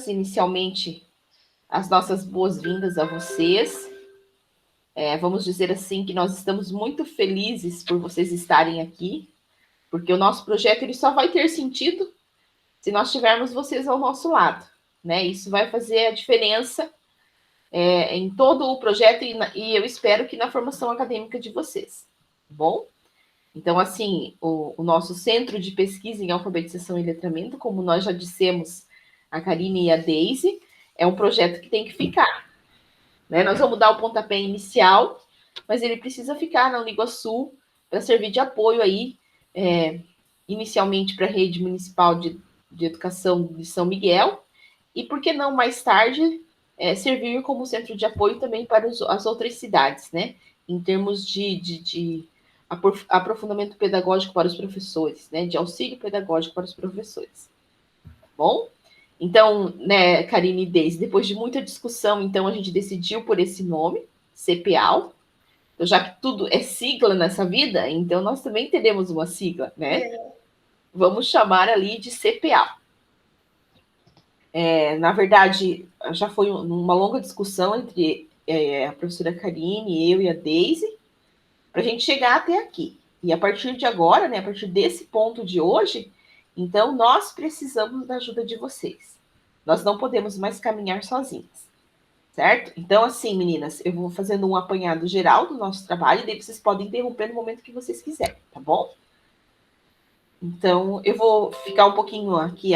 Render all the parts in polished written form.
inicialmente, as nossas boas-vindas a vocês. Vamos dizer assim que nós estamos muito felizes por vocês estarem aqui, porque o nosso projeto ele só vai ter sentido se nós tivermos vocês ao nosso lado, né? Isso vai fazer a diferença em todo o projeto e eu espero que na formação acadêmica de vocês, tá bom? Então, assim, o nosso centro de pesquisa em alfabetização e letramento, como nós já dissemos, a Karine e a Deise, é um projeto que tem que ficar, né? Nós vamos dar o pontapé inicial, mas ele precisa ficar na Uniguaçu para servir de apoio aí, inicialmente para a rede municipal de educação de São Miguel, e por que não mais tarde servir como centro de apoio também para as outras cidades, né? Em termos de aprofundamento pedagógico para os professores, né? De auxílio pedagógico para os professores. Tá bom? Então, né, Karine e Deise, depois de muita discussão, então a gente decidiu por esse nome, CPAL. Então, já que tudo é sigla nessa vida, então nós também teremos uma sigla, né? Vamos chamar ali de CPAL. Na verdade, já foi uma longa discussão entre a professora Karine, eu e a Deise, para a gente chegar até aqui. E a partir de agora, né, a partir desse ponto de hoje, então nós precisamos da ajuda de vocês. Nós não podemos mais caminhar sozinhas, certo? Então, assim, meninas, eu vou fazendo um apanhado geral do nosso trabalho, e daí vocês podem interromper no momento que vocês quiserem, tá bom? Então, eu vou ficar um pouquinho aqui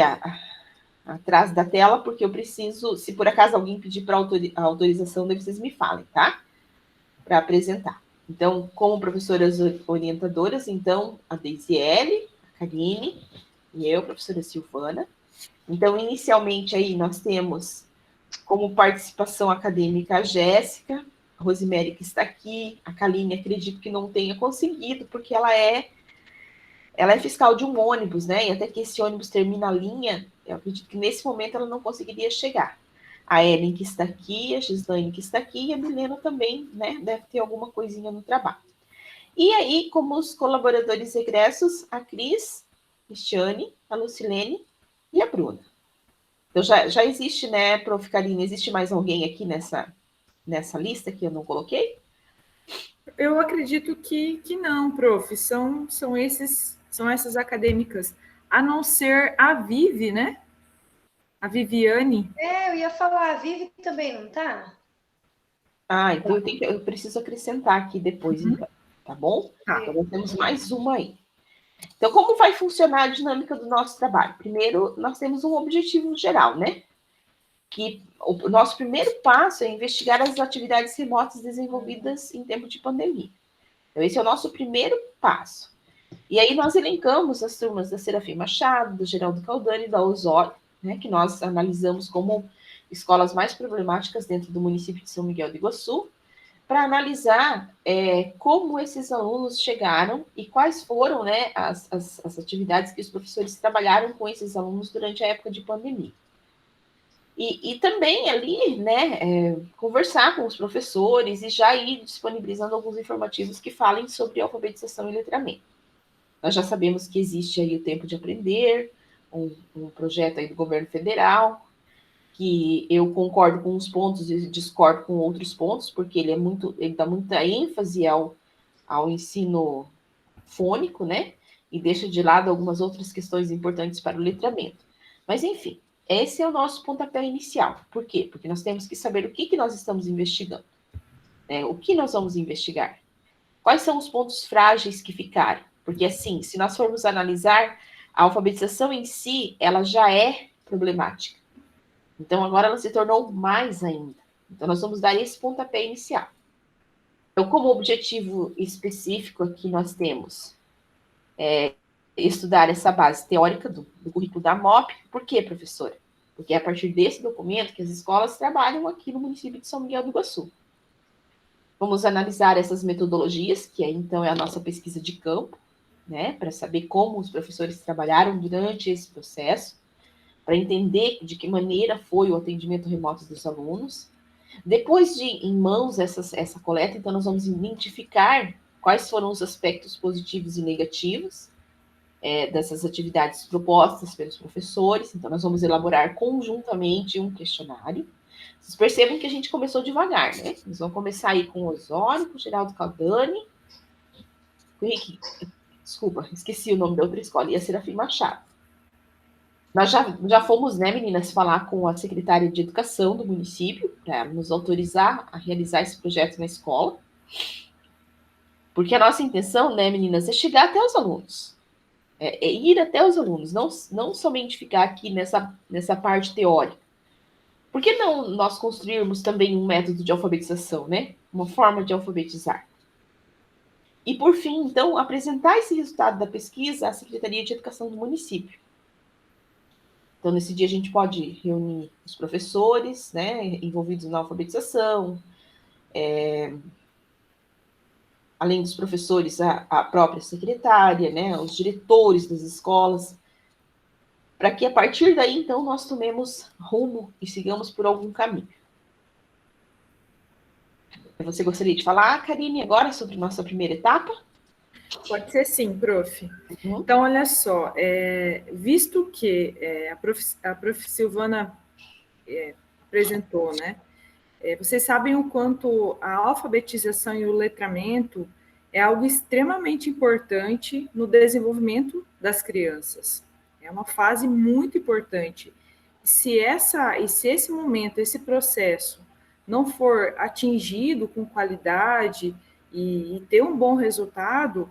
atrás da tela, porque eu preciso, se por acaso alguém pedir para autorização, daí vocês me falem, tá? Para apresentar. Então, como professoras orientadoras, então, a Deisiele, a Karine e eu, professora Silvana. Então, inicialmente aí nós temos como participação acadêmica a Jéssica, a Rosemary que está aqui, a Kaline acredito que não tenha conseguido, porque ela é fiscal de um ônibus, né? E até que esse ônibus termine a linha, eu acredito que nesse momento ela não conseguiria chegar. A Ellen que está aqui, a Gislaine que está aqui, e a Milena também, né? Deve ter alguma coisinha no trabalho. E aí, como os colaboradores egressos, a Cris, Cristiane, a Lucilene e a Bruna. Então, já existe, né, Prof. Karine, existe mais alguém aqui nessa lista que eu não coloquei? Eu acredito que não, prof. São essas acadêmicas. A não ser a Vivi, né? A Viviane. Eu ia falar, a Vivi também não tá? Então eu preciso acrescentar aqui depois, então, tá bom? Tá. Então, nós temos mais uma aí. Então, como vai funcionar a dinâmica do nosso trabalho? Primeiro, nós temos um objetivo geral, né? Que o nosso primeiro passo é investigar as atividades remotas desenvolvidas em tempo de pandemia. Então, esse é o nosso primeiro passo. E aí nós elencamos as turmas da Serafim Machado, do Geraldo Caldani e da Osório, né, que nós analisamos como escolas mais problemáticas dentro do município de São Miguel do Iguaçu, para analisar como esses alunos chegaram e quais foram, né, as atividades que os professores trabalharam com esses alunos durante a época de pandemia. E também ali, né, conversar com os professores e já ir disponibilizando alguns informativos que falem sobre alfabetização e letramento. Nós já sabemos que existe aí o Tempo de Aprender, um projeto aí do governo federal, que eu concordo com uns pontos e discordo com outros pontos, porque ele dá muita ênfase ao ensino fônico, né? E deixa de lado algumas outras questões importantes para o letramento. Mas, enfim, esse é o nosso pontapé inicial. Por quê? Porque nós temos que saber o que nós estamos investigando. Né? O que nós vamos investigar? Quais são os pontos frágeis que ficaram? Porque, assim, se nós formos analisar, a alfabetização em si, ela já é problemática. Então, agora ela se tornou mais ainda. Então, nós vamos dar esse pontapé inicial. Então, como objetivo específico aqui, nós temos estudar essa base teórica do currículo da MOP. Por quê, professora? Porque é a partir desse documento que as escolas trabalham aqui no município de São Miguel do Iguaçu. Vamos analisar essas metodologias, que então é a nossa pesquisa de campo, né, para saber como os professores trabalharam durante esse processo, para entender de que maneira foi o atendimento remoto dos alunos. Depois de em mãos essa coleta, então nós vamos identificar quais foram os aspectos positivos e negativos, dessas atividades propostas pelos professores. Então, nós vamos elaborar conjuntamente um questionário. Vocês percebem que a gente começou devagar, né? Nós vamos começar aí com o Osório, com o Geraldo Caldani, com o Henrique, desculpa, esqueci o nome da outra escola, e a Serafim Machado. Nós já fomos, né, meninas, falar com a secretária de Educação do município para nos autorizar a realizar esse projeto na escola. Porque a nossa intenção, né, meninas, é chegar até os alunos. É ir até os alunos, não somente ficar aqui nessa parte teórica. Por que não nós construirmos também um método de alfabetização, né? Uma forma de alfabetizar. E, por fim, então, apresentar esse resultado da pesquisa à Secretaria de Educação do município. Então, nesse dia, a gente pode reunir os professores, né, envolvidos na alfabetização, além dos professores, a própria secretária, né, os diretores das escolas, para que, a partir daí, então, nós tomemos rumo e sigamos por algum caminho. Você gostaria de falar, Karine, agora sobre nossa primeira etapa? Pode ser sim, prof. Uhum. Então, olha só, visto que a prof. Silvana apresentou, né? Vocês sabem o quanto a alfabetização e o letramento é algo extremamente importante no desenvolvimento das crianças. É uma fase muito importante. Se esse momento, esse processo não for atingido com qualidade e ter um bom resultado,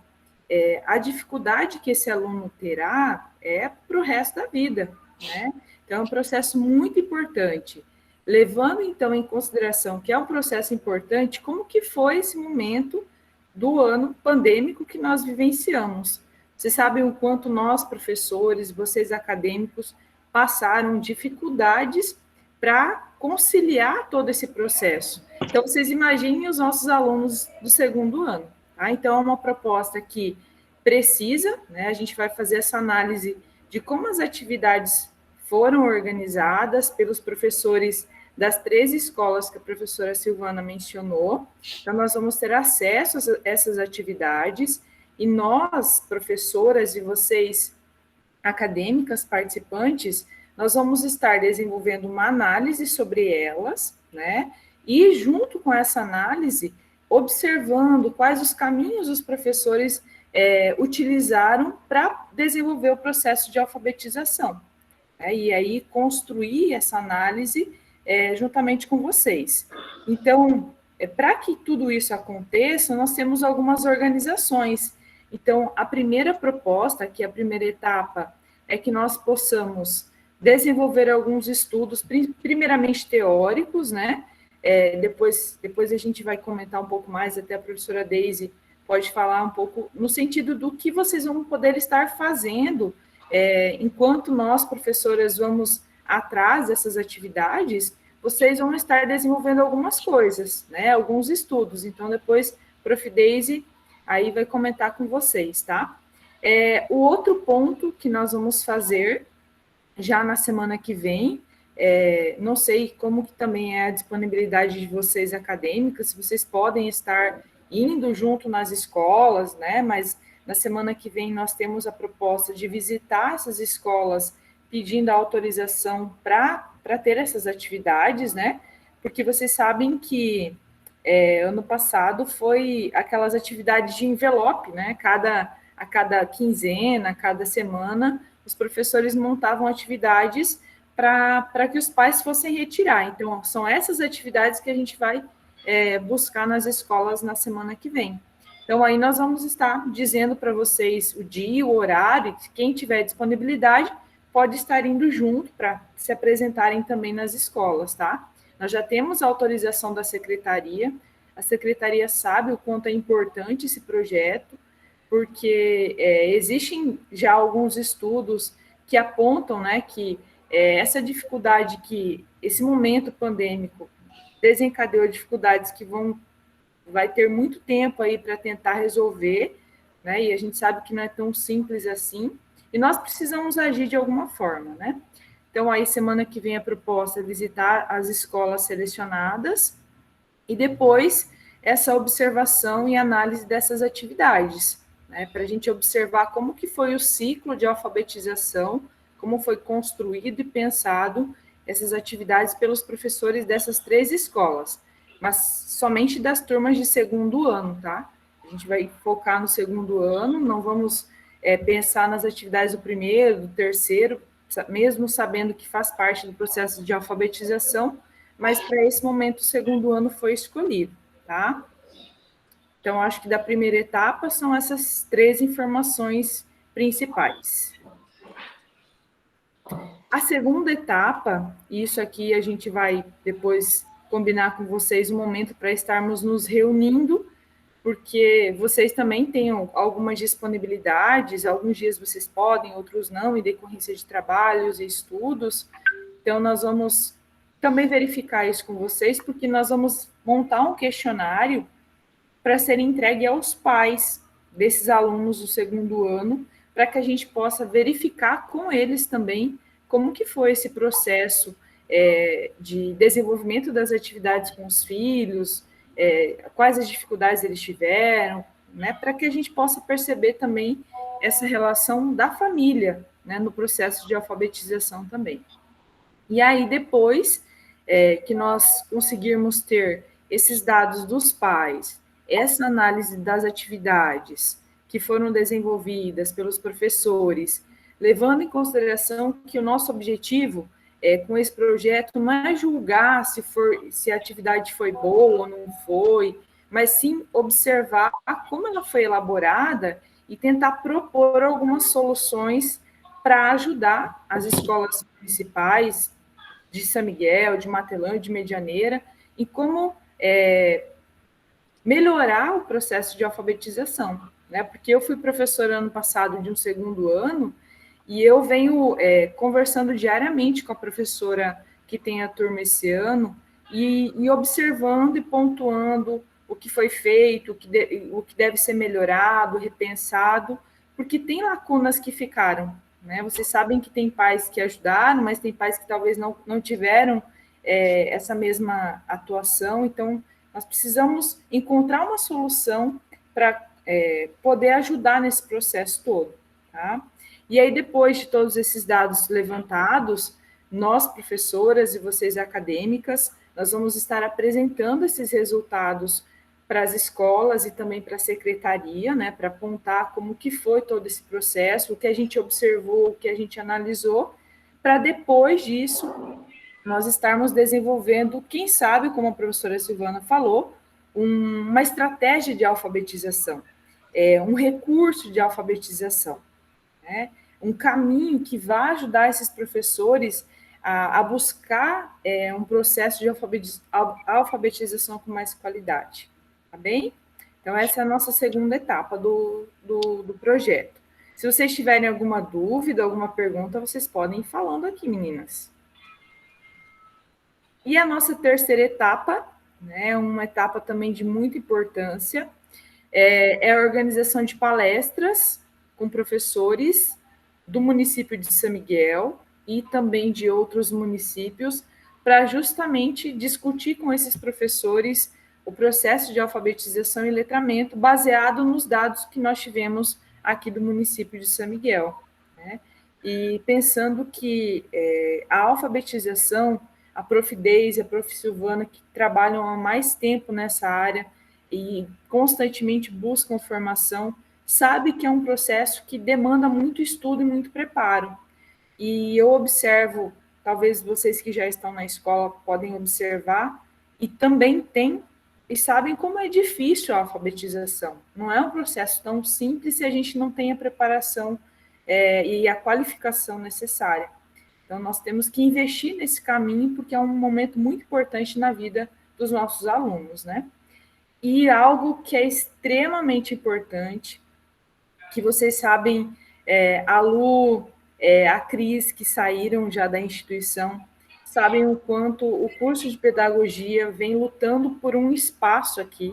a dificuldade que esse aluno terá é para o resto da vida, né? Então, é um processo muito importante. Levando, então, em consideração que é um processo importante, como que foi esse momento do ano pandêmico que nós vivenciamos? Vocês sabem o quanto nós, professores, vocês acadêmicos, passaram dificuldades para conciliar todo esse processo. Então, vocês imaginem os nossos alunos do segundo ano. Tá? Então, é uma proposta que precisa, né? A gente vai fazer essa análise de como as atividades foram organizadas pelos professores das 13 escolas que a professora Silvana mencionou. Então, nós vamos ter acesso a essas atividades e nós, professoras, e vocês, acadêmicas, participantes, nós vamos estar desenvolvendo uma análise sobre elas, né? E, junto com essa análise, observando quais os caminhos os professores utilizaram para desenvolver o processo de alfabetização. E aí, construir essa análise juntamente com vocês. Então, para que tudo isso aconteça, nós temos algumas organizações. Então, a primeira proposta, aqui a primeira etapa, é que nós possamos desenvolver alguns estudos, primeiramente teóricos, né? Depois a gente vai comentar um pouco mais, até a professora Deise pode falar um pouco no sentido do que vocês vão poder estar fazendo enquanto nós, professoras, vamos atrás dessas atividades, vocês vão estar desenvolvendo algumas coisas, né? Alguns estudos. Então, depois, Prof. Deise aí vai comentar com vocês, tá? O outro ponto que nós vamos fazer já na semana que vem, não sei como que também é a disponibilidade de vocês acadêmicas, se vocês podem estar indo junto nas escolas, né? Mas na semana que vem nós temos a proposta de visitar essas escolas pedindo a autorização para ter essas atividades, né? Porque vocês sabem que ano passado foi aquelas atividades de envelope, né? A cada quinzena, a cada semana, os professores montavam atividades para que os pais fossem retirar. Então, são essas atividades que a gente vai buscar nas escolas na semana que vem. Então, aí nós vamos estar dizendo para vocês o dia, o horário, quem tiver disponibilidade pode estar indo junto para se apresentarem também nas escolas, tá? Nós já temos a autorização da secretaria, a secretaria sabe o quanto é importante esse projeto, porque existem já alguns estudos que apontam, né, que essa dificuldade que esse momento pandêmico desencadeou dificuldades que vai ter muito tempo aí para tentar resolver, né? E a gente sabe que não é tão simples assim, e nós precisamos agir de alguma forma, né? Então, aí, semana que vem, a proposta é visitar as escolas selecionadas e depois essa observação e análise dessas atividades. né, para a gente observar como que foi o ciclo de alfabetização, como foi construído e pensado essas atividades pelos professores dessas 3 escolas, mas somente das turmas de segundo ano, tá? A gente vai focar no segundo ano, não vamos pensar nas atividades do primeiro, do terceiro, mesmo sabendo que faz parte do processo de alfabetização, mas para esse momento o segundo ano foi escolhido, tá? Então, acho que da primeira etapa são essas 3 informações principais. A segunda etapa, e isso aqui a gente vai depois combinar com vocês um momento para estarmos nos reunindo, porque vocês também têm algumas disponibilidades, alguns dias vocês podem, outros não, em decorrência de trabalhos e estudos. Então, nós vamos também verificar isso com vocês, porque nós vamos montar um questionário para ser entregue aos pais desses alunos do segundo ano, para que a gente possa verificar com eles também como que foi esse processo de desenvolvimento das atividades com os filhos, quais as dificuldades eles tiveram, né, para que a gente possa perceber também essa relação da família, né, no processo de alfabetização também. E aí, depois que nós conseguirmos ter esses dados dos pais, essa análise das atividades que foram desenvolvidas pelos professores, levando em consideração que o nosso objetivo com esse projeto não é julgar se a atividade foi boa ou não foi, mas sim observar como ela foi elaborada e tentar propor algumas soluções para ajudar as escolas municipais de São Miguel, de Matelã, de Medianeira, em como melhorar o processo de alfabetização, né? Porque eu fui professora ano passado de um segundo ano e eu venho conversando diariamente com a professora que tem a turma esse ano e observando e pontuando o que foi feito, o que deve ser melhorado, repensado, porque tem lacunas que ficaram, né? Vocês sabem que tem pais que ajudaram, mas tem pais que talvez não tiveram essa mesma atuação, então nós precisamos encontrar uma solução para poder ajudar nesse processo todo, tá? E aí, depois de todos esses dados levantados, nós, professoras, e vocês, acadêmicas, nós vamos estar apresentando esses resultados para as escolas e também para a secretaria, né, para apontar como que foi todo esse processo, o que a gente observou, o que a gente analisou, para depois disso nós estarmos desenvolvendo, quem sabe, como a professora Silvana falou, uma estratégia de alfabetização, um recurso de alfabetização, né? Um caminho que vai ajudar esses professores a buscar um processo de alfabetização com mais qualidade, tá bem? Então, essa é a nossa segunda etapa do projeto. Se vocês tiverem alguma dúvida, alguma pergunta, vocês podem ir falando aqui, meninas. E a nossa terceira etapa, né, uma etapa também de muita importância, é a organização de palestras com professores do município de São Miguel e também de outros municípios, para justamente discutir com esses professores o processo de alfabetização e letramento baseado nos dados que nós tivemos aqui do município de São Miguel, né? E pensando que a alfabetização, a Prof. Deise e a Prof. Silvana, que trabalham há mais tempo nessa área e constantemente buscam formação, sabe que é um processo que demanda muito estudo e muito preparo. E eu observo, talvez vocês que já estão na escola podem observar, e também tem, e sabem como é difícil a alfabetização. Não é um processo tão simples se a gente não tem a preparação e a qualificação necessária. Então, nós temos que investir nesse caminho, porque é um momento muito importante na vida dos nossos alunos, né? E algo que é extremamente importante, que vocês sabem, a Lu, a Cris, que saíram já da instituição, sabem o quanto o curso de pedagogia vem lutando por um espaço aqui,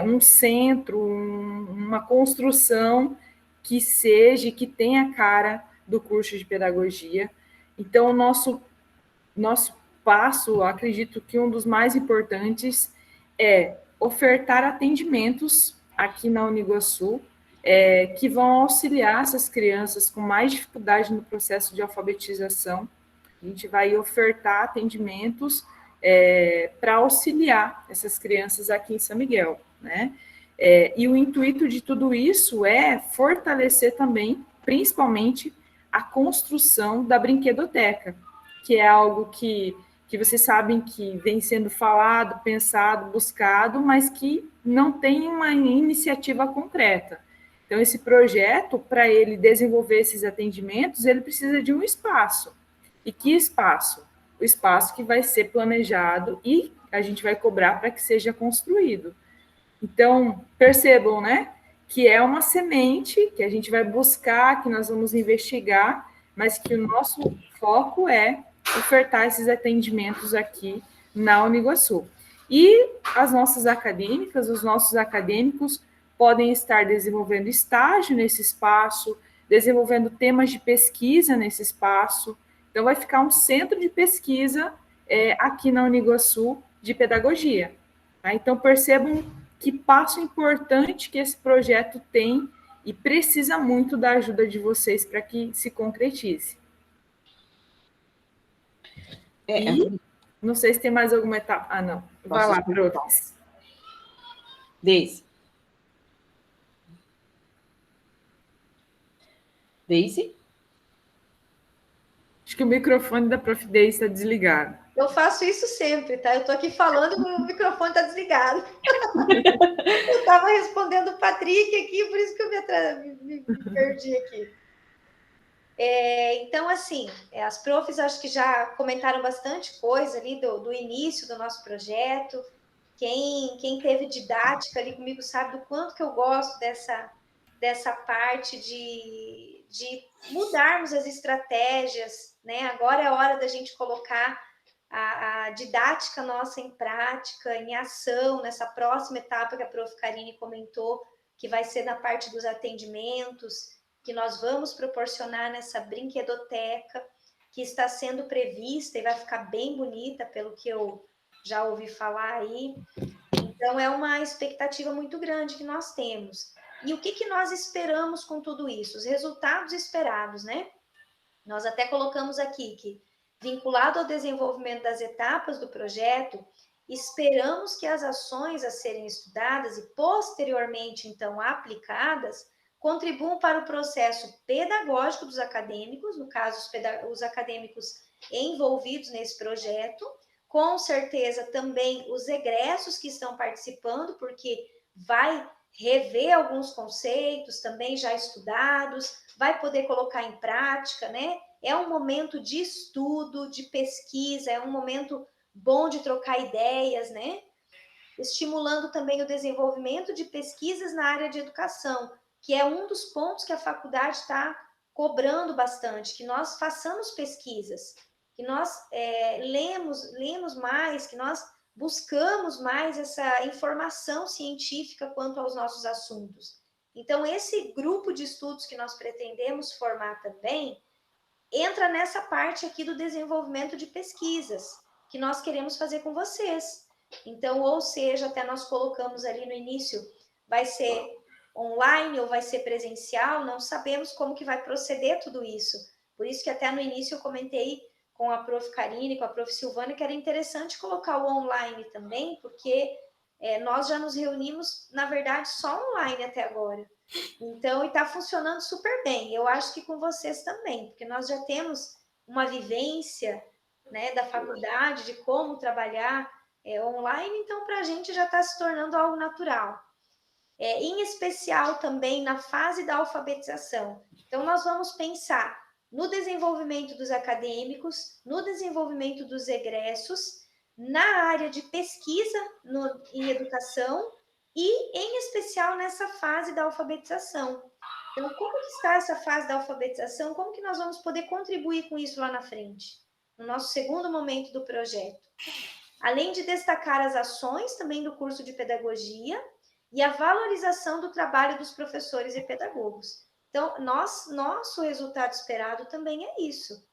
um centro, uma construção que seja, que tenha a cara do curso de pedagogia. Então, o nosso passo, acredito que um dos mais importantes é ofertar atendimentos aqui na Uniguaçu que vão auxiliar essas crianças com mais dificuldade no processo de alfabetização. A gente vai ofertar atendimentos para auxiliar essas crianças aqui em São Miguel, né? E o intuito de tudo isso é fortalecer também, principalmente, a construção da brinquedoteca, que é algo que vocês sabem que vem sendo falado, pensado, buscado, mas que não tem uma iniciativa concreta. Então, esse projeto, para ele desenvolver esses atendimentos, ele precisa de um espaço. E que espaço? O espaço que vai ser planejado e a gente vai cobrar para que seja construído. Então, percebam, né, que é uma semente que a gente vai buscar, que nós vamos investigar, mas que o nosso foco é ofertar esses atendimentos aqui na Uniguaçu. E as nossas acadêmicas, os nossos acadêmicos podem estar desenvolvendo estágio nesse espaço, desenvolvendo temas de pesquisa nesse espaço. Então, vai ficar um centro de pesquisa aqui na Uniguaçu de pedagogia. Tá? Então, percebam que passo importante que esse projeto tem e precisa muito da ajuda de vocês para que se concretize. E não sei se tem mais alguma etapa. Ah, não. Vai lá, professor. Daisy. Daisy? Acho que o microfone da Prof. Daisy está desligado. Eu faço isso sempre, tá? Eu estou aqui falando e o microfone está desligado. Eu estava respondendo o Patrick aqui, por isso que eu me perdi aqui. Então, assim, as profs acho que já comentaram bastante coisa ali do início do nosso projeto. Quem teve didática ali comigo sabe do quanto que eu gosto dessa parte de mudarmos as estratégias, né? Agora é a hora da gente colocar a didática nossa em prática, em ação, nessa próxima etapa que a prof. Karine comentou, que vai ser na parte dos atendimentos, que nós vamos proporcionar nessa brinquedoteca, que está sendo prevista e vai ficar bem bonita, pelo que eu já ouvi falar aí. Então, é uma expectativa muito grande que nós temos. E o que nós esperamos com tudo isso? Os resultados esperados, né? Nós até colocamos aqui que, vinculado ao desenvolvimento das etapas do projeto, esperamos que as ações a serem estudadas e posteriormente, então, aplicadas, contribuam para o processo pedagógico dos acadêmicos, no caso, os acadêmicos envolvidos nesse projeto, com certeza também os egressos que estão participando, porque vai rever alguns conceitos também já estudados, vai poder colocar em prática, né? É um momento de estudo, de pesquisa, é um momento bom de trocar ideias, né? Estimulando também o desenvolvimento de pesquisas na área de educação, que é um dos pontos que a faculdade está cobrando bastante, que nós façamos pesquisas, que nós lemos mais, que nós buscamos mais essa informação científica quanto aos nossos assuntos. Então, esse grupo de estudos que nós pretendemos formar também entra nessa parte aqui do desenvolvimento de pesquisas, que nós queremos fazer com vocês. Então, ou seja, até nós colocamos ali no início, vai ser online ou vai ser presencial, não sabemos como que vai proceder tudo isso. Por isso que até no início eu comentei com a prof. Karine, com a prof. Silvana, que era interessante colocar o online também, porque nós já nos reunimos, na verdade, só online até agora. Então, e está funcionando super bem. Eu acho que com vocês também, porque nós já temos uma vivência, né, da faculdade, de como trabalhar online, então para a gente já está se tornando algo natural. Em especial também na fase da alfabetização. Então, nós vamos pensar no desenvolvimento dos acadêmicos, no desenvolvimento dos egressos, na área de pesquisa em educação e, em especial, nessa fase da alfabetização. Então, como que está essa fase da alfabetização? Como que nós vamos poder contribuir com isso lá na frente, no nosso segundo momento do projeto? Além de destacar as ações também do curso de pedagogia e a valorização do trabalho dos professores e pedagogos. Então, nosso resultado esperado também é isso.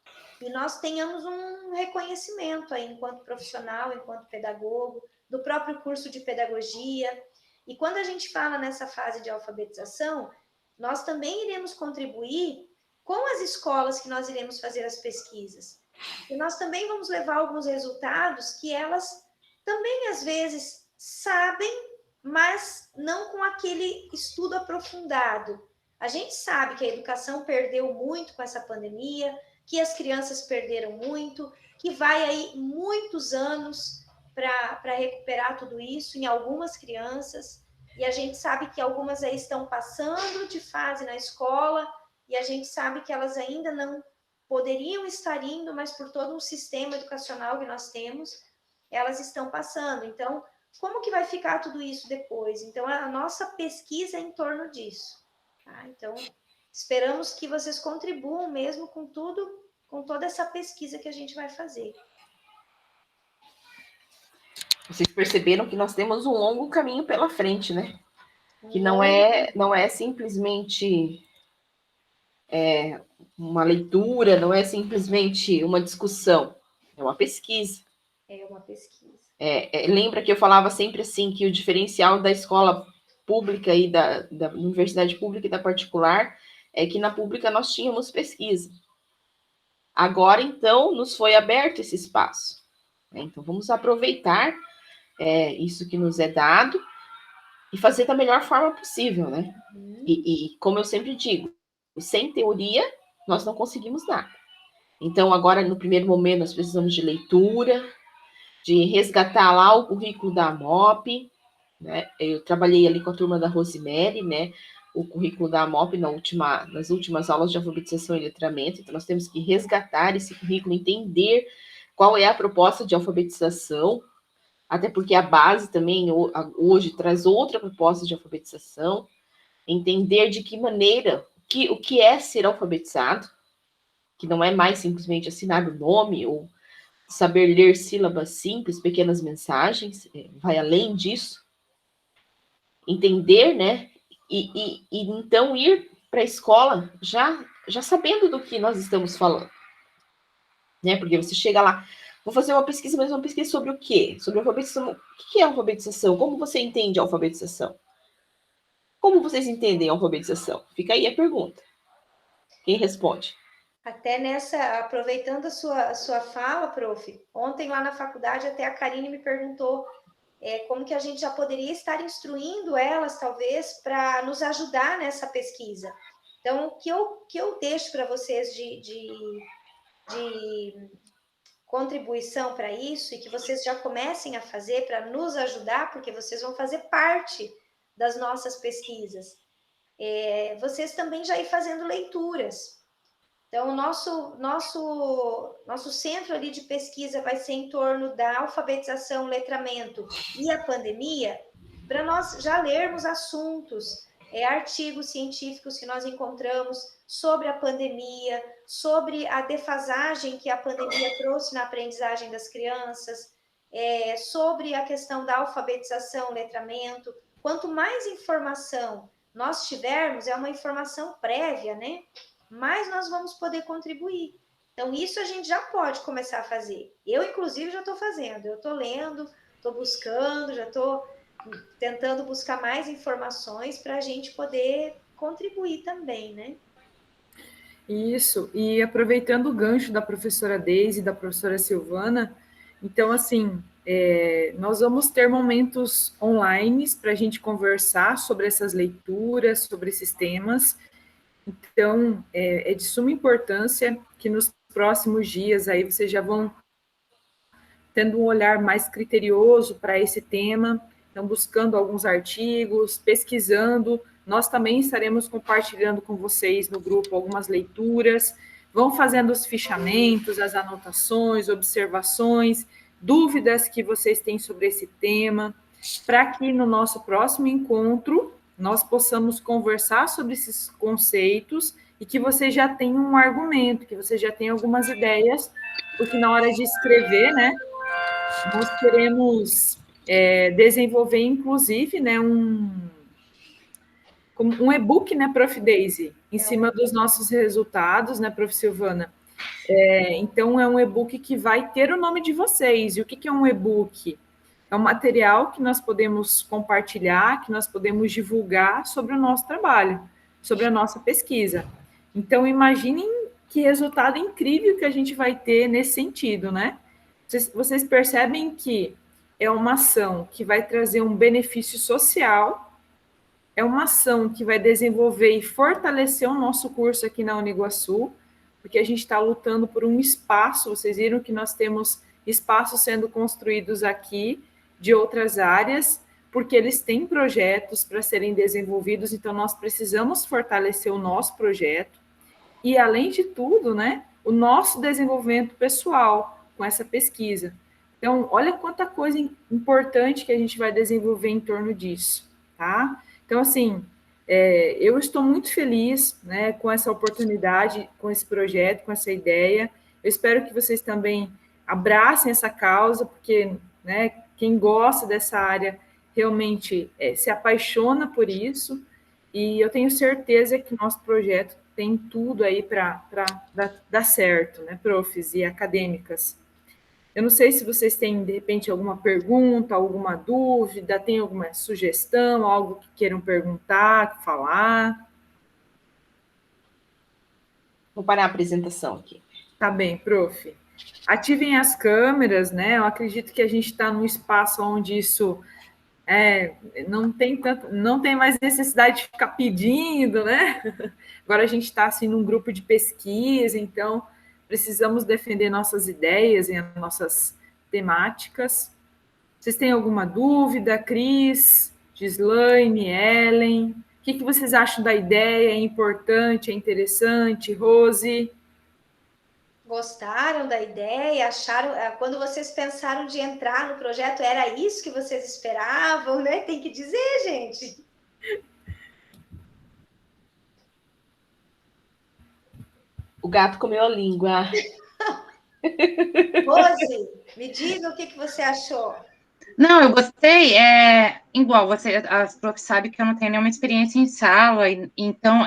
E nós tenhamos um reconhecimento aí, enquanto profissional, enquanto pedagogo, do próprio curso de pedagogia. E quando a gente fala nessa fase de alfabetização, nós também iremos contribuir com as escolas que nós iremos fazer as pesquisas. E nós também vamos levar alguns resultados que elas também, às vezes, sabem, mas não com aquele estudo aprofundado. A gente sabe que a educação perdeu muito com essa pandemia, que as crianças perderam muito, que vai aí muitos anos para recuperar tudo isso em algumas crianças, e a gente sabe que algumas aí estão passando de fase na escola, e a gente sabe que elas ainda não poderiam estar indo, mas por todo um sistema educacional que nós temos, elas estão passando. Então, como que vai ficar tudo isso depois? Então, a nossa pesquisa é em torno disso. Tá? Então, esperamos que vocês contribuam mesmo com tudo, com toda essa pesquisa que a gente vai fazer. Vocês perceberam que nós temos um longo caminho pela frente, né? Que não é simplesmente uma leitura, não é simplesmente uma discussão, é uma pesquisa. É uma pesquisa. Lembra que eu falava sempre assim, que o diferencial da escola pública e da universidade pública e da particular é que na pública nós tínhamos pesquisa. Agora, então, nos foi aberto esse espaço. Então, vamos aproveitar isso que nos é dado e fazer da melhor forma possível, né? E como eu sempre digo, sem teoria, nós não conseguimos nada. Então, agora, no primeiro momento, nós precisamos de leitura, de resgatar lá o currículo da AMOP, né? Eu trabalhei ali com a turma da Rosemary, né? O currículo da AMOP nas últimas aulas de alfabetização e letramento. Então, nós temos que resgatar esse currículo, entender qual é a proposta de alfabetização, até porque a base também hoje traz outra proposta de alfabetização, entender de que maneira, o que é ser alfabetizado, que não é mais simplesmente assinar o nome ou saber ler sílabas simples, pequenas mensagens, vai além disso. Entender, né? E então ir para a escola já sabendo do que nós estamos falando. Né? Porque você chega lá, vou fazer uma pesquisa, mas uma pesquisa sobre o quê? Sobre alfabetização. O que é alfabetização? Como você entende a alfabetização? Como vocês entendem a alfabetização? Fica aí a pergunta. Quem responde? Até aproveitando a sua fala, prof, ontem lá na faculdade até a Karine me perguntou como que a gente já poderia estar instruindo elas, talvez, para nos ajudar nessa pesquisa. Então, o que eu deixo para vocês de contribuição para isso, e que vocês já comecem a fazer para nos ajudar, porque vocês vão fazer parte das nossas pesquisas. Vocês também já ir fazendo leituras. Então, o nosso centro ali de pesquisa vai ser em torno da alfabetização, letramento e a pandemia, para nós já lermos assuntos, artigos científicos que nós encontramos sobre a pandemia, sobre a defasagem que a pandemia trouxe na aprendizagem das crianças, sobre a questão da alfabetização, letramento. Quanto mais informação nós tivermos, é uma informação prévia, né? Mas nós vamos poder contribuir. Então, isso a gente já pode começar a fazer. Eu, inclusive, já estou fazendo. Eu estou lendo, estou buscando, já estou tentando buscar mais informações para a gente poder contribuir também, né? Isso. E aproveitando o gancho da professora Deise e da professora Silvana, então, assim, nós vamos ter momentos online para a gente conversar sobre essas leituras, sobre esses temas. Então, é de suma importância que nos próximos dias aí vocês já vão tendo um olhar mais criterioso para esse tema, então buscando alguns artigos, pesquisando. Nós também estaremos compartilhando com vocês no grupo algumas leituras, vão fazendo os fichamentos, as anotações, observações, dúvidas que vocês têm sobre esse tema, para que no nosso próximo encontro nós possamos conversar sobre esses conceitos e que você já tenha um argumento, que você já tenha algumas ideias, porque na hora de escrever, né, nós queremos desenvolver, inclusive, né, um e-book, né, Prof. Deise, em cima dos nossos resultados, né, Prof. Silvana? Então, é um e-book que vai ter o nome de vocês. E o que é um e-book? É um material que nós podemos compartilhar, que nós podemos divulgar sobre o nosso trabalho. sobre a nossa pesquisa. Então, imaginem que resultado incrível que a gente vai ter nesse sentido, né? Vocês percebem que é uma ação que vai trazer um benefício social, é uma ação que vai desenvolver e fortalecer o nosso curso aqui na Uniguaçu, porque a gente está lutando por um espaço, vocês viram que nós temos espaços sendo construídos aqui de outras áreas, porque eles têm projetos para serem desenvolvidos, então nós precisamos fortalecer o nosso projeto e, além de tudo, né, o nosso desenvolvimento pessoal com essa pesquisa. Então, olha quanta coisa importante que a gente vai desenvolver em torno disso, tá? Então, assim, eu estou muito feliz, né, com essa oportunidade, com esse projeto, com essa ideia. Eu espero que vocês também abracem essa causa, porque, né, quem gosta dessa área realmente se apaixona por isso, e eu tenho certeza que o nosso projeto tem tudo aí para dar certo, né, profs e acadêmicas. Eu não sei se vocês têm, de repente, alguma pergunta, alguma dúvida, tem alguma sugestão, algo que queiram perguntar, falar. Vou parar a apresentação aqui. Tá bem, prof. Ativem as câmeras, né? Eu acredito que a gente está num espaço onde isso não tem mais necessidade de ficar pedindo, né? Agora a gente está assim num grupo de pesquisa, então precisamos defender nossas ideias e as nossas temáticas. Vocês têm alguma dúvida, Cris, Gislaine, Ellen? O que vocês acham da ideia? É importante, é interessante? Rose? Gostaram da ideia? Acharam, quando vocês pensaram de entrar no projeto, era isso que vocês esperavam, né? Tem que dizer, gente. O gato comeu a língua. Rose, me diga o que você achou. Não, eu gostei. Igual, as profs sabem que eu não tenho nenhuma experiência em sala, então,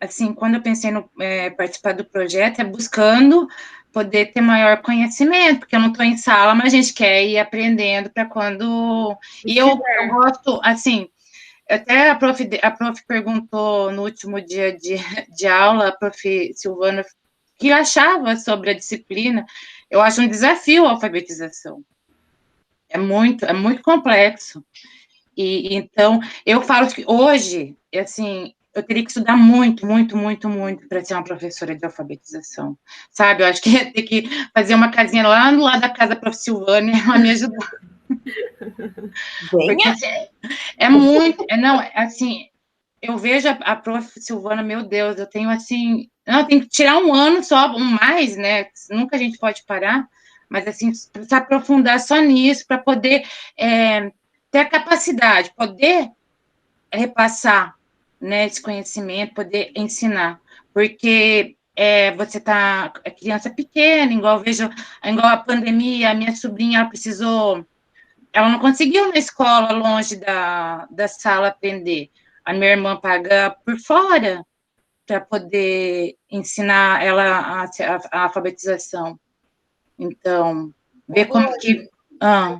assim, quando eu pensei no participar do projeto, buscando poder ter maior conhecimento, porque eu não estou em sala, mas a gente quer ir aprendendo para quando... E eu gosto, assim, até a prof perguntou no último dia de aula, a prof. Silvana, o que achava sobre a disciplina. Eu acho um desafio a alfabetização. É muito complexo. E então, eu falo que hoje, assim, eu teria que estudar muito para ser uma professora de alfabetização, sabe? Eu acho que ia ter que fazer uma casinha lá no lado da casa da prof. Silvana e ela me ajudar. Porque é muito... Não, assim, eu vejo a prof. Silvana, meu Deus, eu tenho, assim... Não, tem que tirar um ano só, um mais, né? Nunca a gente pode parar, mas, assim, se aprofundar só nisso, para poder ter a capacidade, poder repassar, né, esse conhecimento, poder ensinar, porque você tá, a criança pequena, igual a pandemia, a minha sobrinha, ela não conseguiu na escola, longe da sala, aprender. A minha irmã paga por fora para poder ensinar ela a alfabetização. Então, ver como que...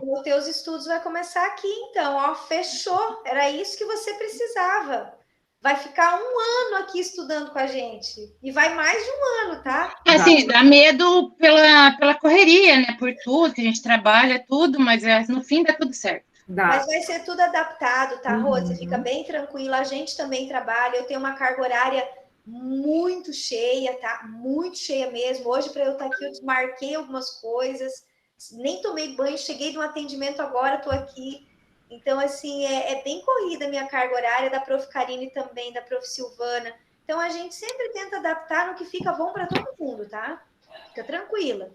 Os teus estudos vai começar aqui, então, ó, fechou. Era isso que você precisava. Vai ficar um ano aqui estudando com a gente. E vai mais de um ano, tá? Assim, dá medo pela correria, né? Por tudo, que a gente trabalha, tudo, mas no fim dá tudo certo. Mas vai ser tudo adaptado, tá, Rose? Fica bem tranquila. A gente também trabalha. Eu tenho uma carga horária muito cheia, tá? Muito cheia mesmo. Hoje, para eu estar aqui, eu desmarquei algumas coisas. Nem tomei banho, cheguei de um atendimento agora, estou aqui. Então, assim, é bem corrida a minha carga horária, da prof. Karine também, da prof. Silvana. Então, a gente sempre tenta adaptar no que fica bom para todo mundo, tá? Fica tranquila.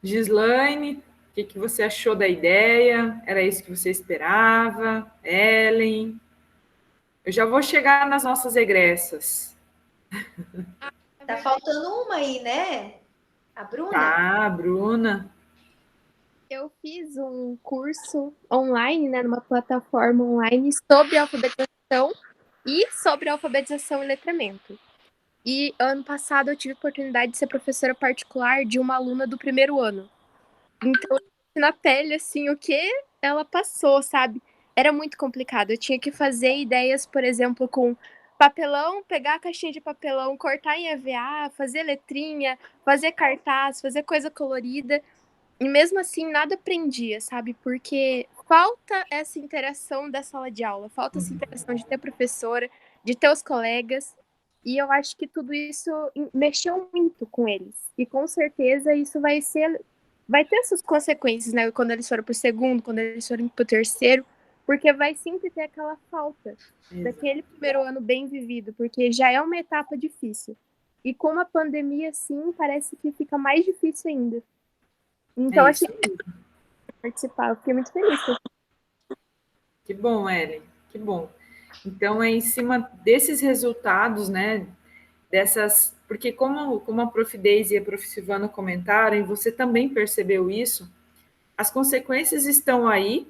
Gislaine, o que você achou da ideia? Era isso que você esperava? Ellen? Eu já vou chegar nas nossas egressas. Tá faltando uma aí, né? A Bruna? Ah, Bruna. Eu fiz um curso online, né, numa plataforma online sobre alfabetização e sobre alfabetização e letramento. E ano passado eu tive a oportunidade de ser professora particular de uma aluna do primeiro ano. Então, na pele, assim, o que ela passou, sabe? era muito complicado. Eu tinha que fazer ideias, por exemplo, com papelão, pegar a caixinha de papelão, cortar em EVA, fazer letrinha, fazer cartaz, fazer coisa colorida. E mesmo assim, nada prendia, sabe? Porque falta essa interação da sala de aula, falta essa interação de ter professora, de ter os colegas. E eu acho que tudo isso mexeu muito com eles. E com certeza isso vai ter essas consequências, né? Quando eles forem pro segundo, quando eles forem pro terceiro, porque vai sempre ter aquela falta daquele primeiro ano bem vivido, porque já é uma etapa difícil. E com a pandemia, sim, parece que fica mais difícil ainda. Então, achei que participar, eu fiquei muito feliz. Que bom, Ellen, que bom. Então, é em cima desses resultados, né, dessas... Porque como a Prof. Deise e a Prof. Silvana comentaram, e você também percebeu isso, as consequências estão aí,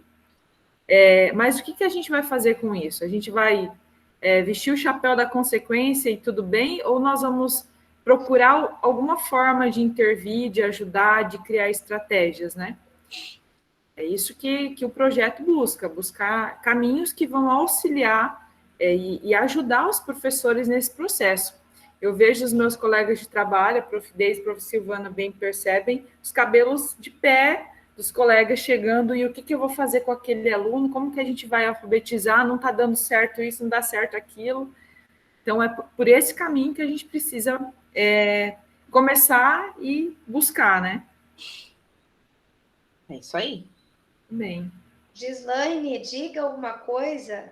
mas o que a gente vai fazer com isso? A gente vai vestir o chapéu da consequência e tudo bem? Ou nós vamos procurar alguma forma de intervir, de ajudar, de criar estratégias, né? É isso que o projeto buscar caminhos que vão auxiliar e ajudar os professores nesse processo. Eu vejo os meus colegas de trabalho, a Prof. Deise e a Prof. Silvana bem percebem, os cabelos de pé dos colegas chegando, e o que eu vou fazer com aquele aluno, como que a gente vai alfabetizar, não está dando certo isso, não dá certo aquilo. Então, é por esse caminho que a gente precisa começar e buscar, né? É isso aí. Bem. Gislaine, diga alguma coisa.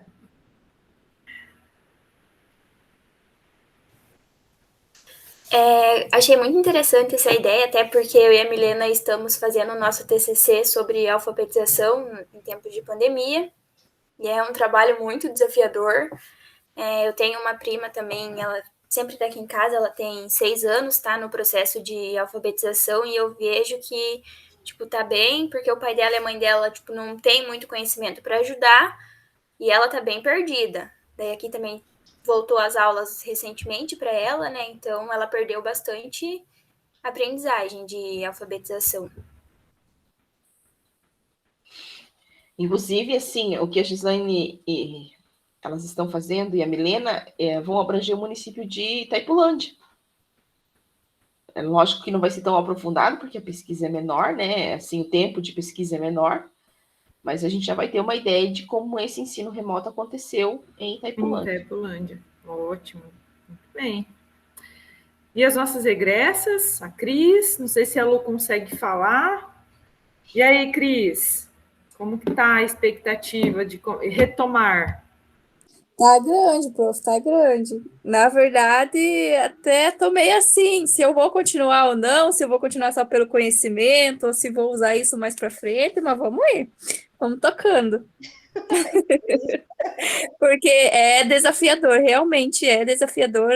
Achei muito interessante essa ideia, até porque eu e a Milena estamos fazendo o nosso TCC sobre alfabetização em tempos de pandemia, e é um trabalho muito desafiador. Eu tenho uma prima também, ela sempre está aqui em casa, ela tem 6 anos, está no processo de alfabetização, e eu vejo que, tipo, tá bem, porque o pai dela e a mãe dela, tipo, não tem muito conhecimento para ajudar, e ela tá bem perdida. Daí aqui também voltou às aulas recentemente para ela, né? Então ela perdeu bastante aprendizagem de alfabetização. Inclusive, assim, o que a Gislaine e elas estão fazendo, e a Milena, vão abranger o município de Itaipulândia. É lógico que não vai ser tão aprofundado, porque a pesquisa é menor, né? Assim, o tempo de pesquisa é menor, mas a gente já vai ter uma ideia de como esse ensino remoto aconteceu em Itaipulândia. Em Itaipulândia. Ótimo. Muito bem. E as nossas egressas? A Cris, não sei se a Lu consegue falar. E aí, Cris? Como que está a expectativa de retomar? Tá grande, prof, tá grande. Na verdade, até tô meio assim, se eu vou continuar ou não, se eu vou continuar só pelo conhecimento, ou se vou usar isso mais para frente, mas vamos ir, vamos tocando. Porque é desafiador, realmente é desafiador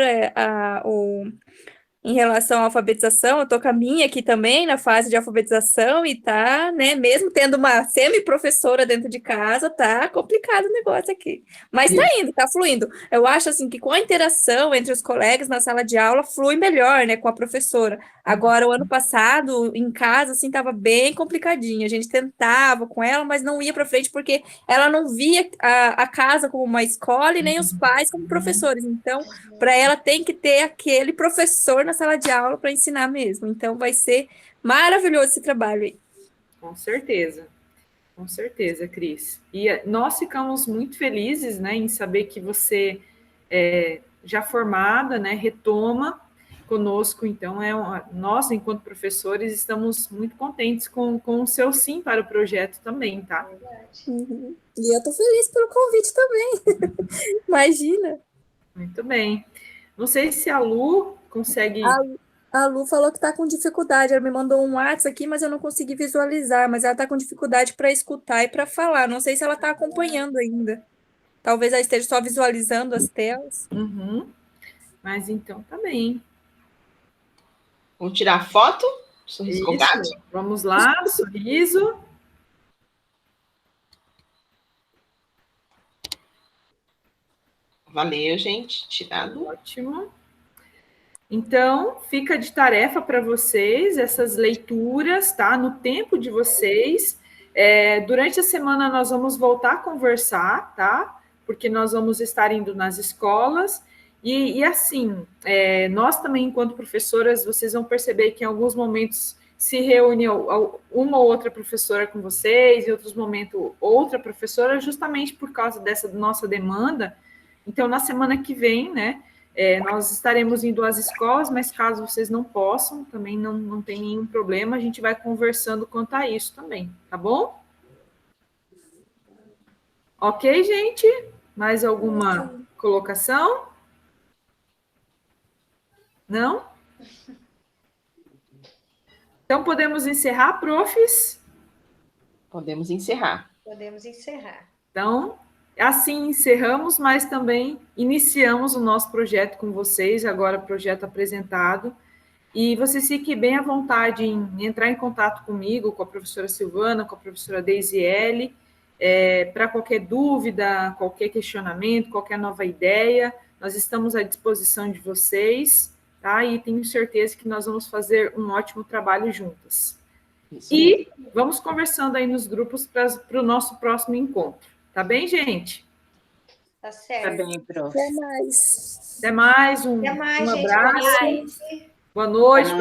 em relação à alfabetização. Eu tô com a minha aqui também na fase de alfabetização e tá, né, mesmo tendo uma semi-professora dentro de casa, tá complicado o negócio aqui. Mas tá indo, tá fluindo. Eu acho, assim, que com a interação entre os colegas na sala de aula, flui melhor, né, com a professora. Agora, o ano passado, em casa, assim, tava bem complicadinho. A gente tentava com ela, mas não ia para frente, porque ela não via a casa como uma escola e nem os pais como professores. Então, para ela tem que ter aquele professor na sala de aula para ensinar mesmo. Então vai ser maravilhoso esse trabalho aí. Com certeza, Cris. E nós ficamos muito felizes, né, em saber que você já formada, né, retoma conosco. Então, nós, enquanto professores, estamos muito contentes com o seu sim para o projeto também, tá? Uhum. E eu tô feliz pelo convite também. Imagina. Muito bem. Não sei se a Lu consegue... A Lu falou que está com dificuldade. Ela me mandou um WhatsApp aqui, mas eu não consegui visualizar. Mas ela está com dificuldade para escutar e para falar. Não sei se ela está acompanhando ainda. Talvez ela esteja só visualizando as telas. Uhum. Mas então tá bem. Vamos tirar foto? Sorriso com gato? Vamos lá, sorriso. Valeu, gente. Tirado. Ótimo. Então, fica de tarefa para vocês essas leituras, tá? No tempo de vocês. Durante a semana nós vamos voltar a conversar, tá? Porque nós vamos estar indo nas escolas e assim, nós também, enquanto professoras, vocês vão perceber que em alguns momentos se reúne uma ou outra professora com vocês, em outros momentos outra professora, justamente por causa dessa nossa demanda. Então, na semana que vem, né, nós estaremos indo às escolas, mas caso vocês não possam, também não tem nenhum problema, a gente vai conversando quanto a isso também, tá bom? Ok, gente? Mais alguma colocação? Não? Então, podemos encerrar, profs? Podemos encerrar. Podemos encerrar. Então, assim encerramos, mas também iniciamos o nosso projeto com vocês, agora projeto apresentado. E vocês fiquem bem à vontade em entrar em contato comigo, com a professora Silvana, com a professora Deisiele, para qualquer dúvida, qualquer questionamento, qualquer nova ideia, nós estamos à disposição de vocês, tá? E tenho certeza que nós vamos fazer um ótimo trabalho juntas. Isso E vamos conversando aí nos grupos para o nosso próximo encontro. Tá bem, gente? Tá certo. Tá bem, prof. Até mais. Até mais, Até mais, um gente. abraço. Boa noite. Boa noite.